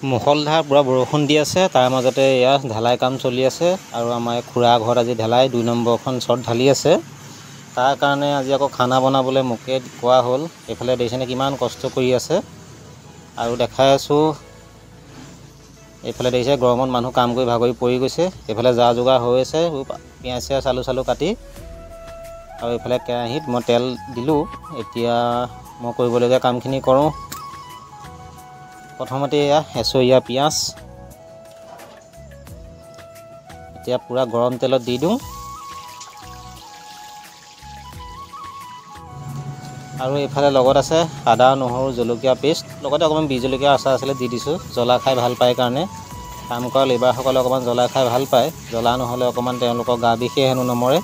মুখলধাৰ পুৰা বৰষুণ দি আছে, তাৰ মাজতে এয়া ঢালাই কাম চলি আছে আৰু আমাৰ খুৰা ঘৰত আজি ঢালাই 2 নম্বৰখন চট ঢালি আছে। তাৰ কাৰণে আজি আকৌ খানা বনাবলৈ মোকে কোৱা হ'ল। এইফালে দেখিছেনে কিমান কষ্ট কৰি আছে আৰু দেখাই আছোঁ। এইফালে দেখিছে গৰমত মানুহ কাম কৰি ভাগৰি পৰি গৈছে। এইফালে যা যোগাৰ হৈ আছে, পিঁয়াজ চিয়াজ আলু চালু কাটি, আৰু এইফালে কেৰাহীত মই তেল দিলোঁ। এতিয়া মই কৰিবলগীয়া কামখিনি কৰোঁ। প্ৰথমতে এয়া এচৰীয়া পিঁয়াজ এতিয়া পূৰা গৰম তেলত দি দিওঁ আৰু এইফালে লগত আছে আদা নহৰু জলকীয়া পেষ্ট, লগতে অকণমান বিহ জলকীয়া আচাৰ আছিলে দি দিছোঁ। জ্বলা খাই ভাল পায় কাৰণে, কাম কৰা লেবাৰসকলে অকণমান জ্বলা খাই ভাল পায়। জ্বলা নহ'লে অকণমান তেওঁলোকৰ গা বিষে হেনো নমৰে।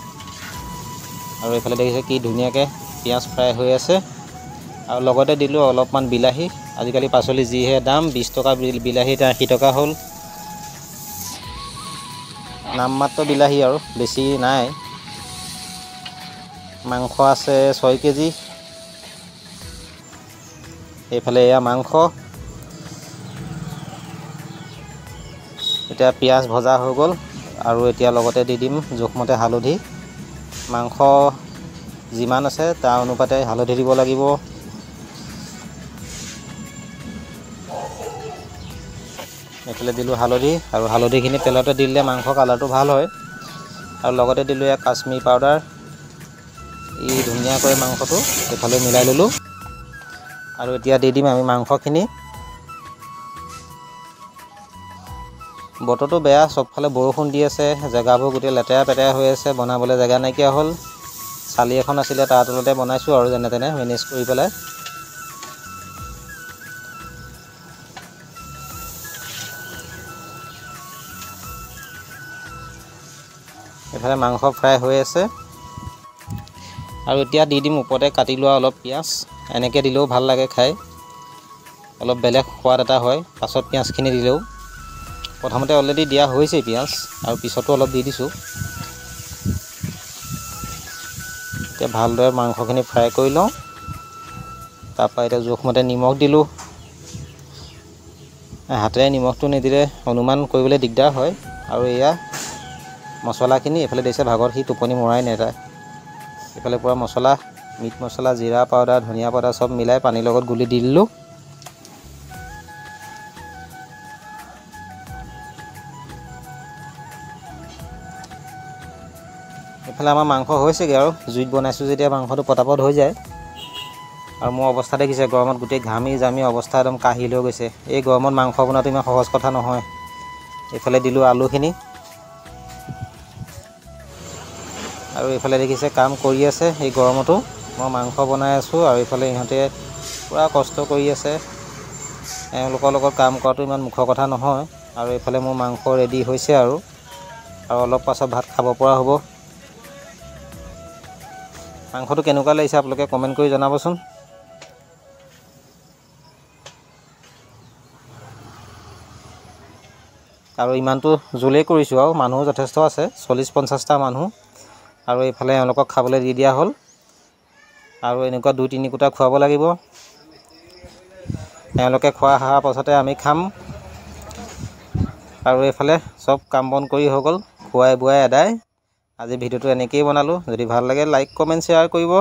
আৰু এইফালে দেখিছে কি ধুনীয়াকৈ পিঁয়াজ ফ্ৰাই হৈ আছে আৰু লগতে দিলোঁ অলপমান বিলাহী। আজিকালি পাচলি যিহে দাম, 20 টকা বিলাহী এতিয়া 80 টকা হ'ল। নামমাত্ৰ বিলাহী আৰু বেছি নাই। মাংস আছে 6 কেজি। এইফালে এয়া মাংস। এতিয়া পিঁয়াজ ভজা হৈ গ'ল আৰু এতিয়া লগতে দি দিম জোখমতে হালধি। মাংস যিমান আছে তাৰ অনুপাতে হালধি দিব লাগিব। এইফালে দিলোঁ হালধি আৰু হালধিখিনি তেলতে দি দিলে মাংসৰ কালাৰটো ভাল হয়। আৰু লগতে দিলোঁ এয়া কাশ্মীৰ পাউদাৰ। ই ধুনীয়াকৈ মাংসটো এইফালে মিলাই ল'লোঁ আৰু এতিয়া দি দিম আমি মাংসখিনি। বতৰটো বেয়া, চবফালে বৰষুণ দি আছে, জেগাবোৰ গোটেই লেতেৰা পেতেৰা হৈ আছে, বনাবলৈ জেগা নাইকিয়া হ'ল। চালি এখন আছিলে তাৰ তলতে বনাইছোঁ আৰু যেনে তেনে মেনেজ কৰি পেলাই। এইফালে মাংস ফ্ৰাই হৈ আছে আৰু এতিয়া দি দিম ওপৰতে কাটি লোৱা অলপ পিঁয়াজ। এনেকৈ দিলেও ভাল লাগে খাই, অলপ বেলেগ সোৱাদ এটা হয় পাছত পিঁয়াজখিনি দিলেও। প্ৰথমতে অলৰেডি দিয়া হৈছে পিঁয়াজ আৰু পিছতো অলপ দি দিছোঁ। এতিয়া ভালদৰে মাংসখিনি ফ্ৰাই কৰি লওঁ। তাৰপৰা এতিয়া জোখমতে নিমখ দিলোঁ। হাতেৰে নিমখটো নিদিলে অনুমান কৰিবলৈ দিগদাৰ হয়। আৰু এয়া মছলাখিনি এইফালে দিছে, ভাগত সি টোপনি মৰাই নাই তাই। এইফালে পূৰা মছলা, মিট মছলা, জিৰা পাউডাৰ, ধনিয়া পাউডাৰ চব মিলাই পানীৰ লগত গুলি দি দিলোঁ। এইফালে আমাৰ মাংস হৈছেগৈ আৰু জুইত বনাইছোঁ যেতিয়া মাংসটো পটাপট হৈ যায়। আৰু মোৰ অৱস্থা দেখিছে, গৰমত গোটেই ঘামি জামি অৱস্থা একদম কাহিল হৈ গৈছে। এই গৰমত মাংস বনোৱাটো ইমান সহজ কথা নহয়। এইফালে দিলোঁ আলুখিনি আৰু এইফালে দেখিছে কাম কৰি আছে। এই গৰমতো মই মাংস বনাই আছোঁ আৰু এইফালে ইহঁতে পূৰা কষ্ট কৰি আছে। এওঁলোকৰ লগত কাম কৰাটো ইমান মুখৰ কথা নহয়। আৰু এইফালে মোৰ মাংস ৰেডি হৈছে আৰু অলপ পাছত ভাত খাব পৰা হ'ব। মাংসটো কেনেকুৱা লাগিছে আপোনালোকে কমেণ্ট কৰি জনাবচোন। আৰু ইমানটো জোলেই কৰিছোঁ আৰু মানুহো যথেষ্ট আছে, 40-50টা মানুহ। আৰু এইফালে এওঁলোকক খাবলৈ দি দিয়া হ'ল আৰু এনেকুৱা 2-3 কুটা খুৱাব লাগিব। তেওঁলোকে খোৱা হোৱাৰ পাছতে আমি খাম। আৰু এইফালে চব কাম বন কৰি হৈ গ'ল, খোৱাই বোৱাই আদায়। আজি ভিডিঅ'টো এনেকৈয়ে বনালোঁ। যদি ভাল লাগে লাইক কমেণ্ট শ্বেয়াৰ কৰিব।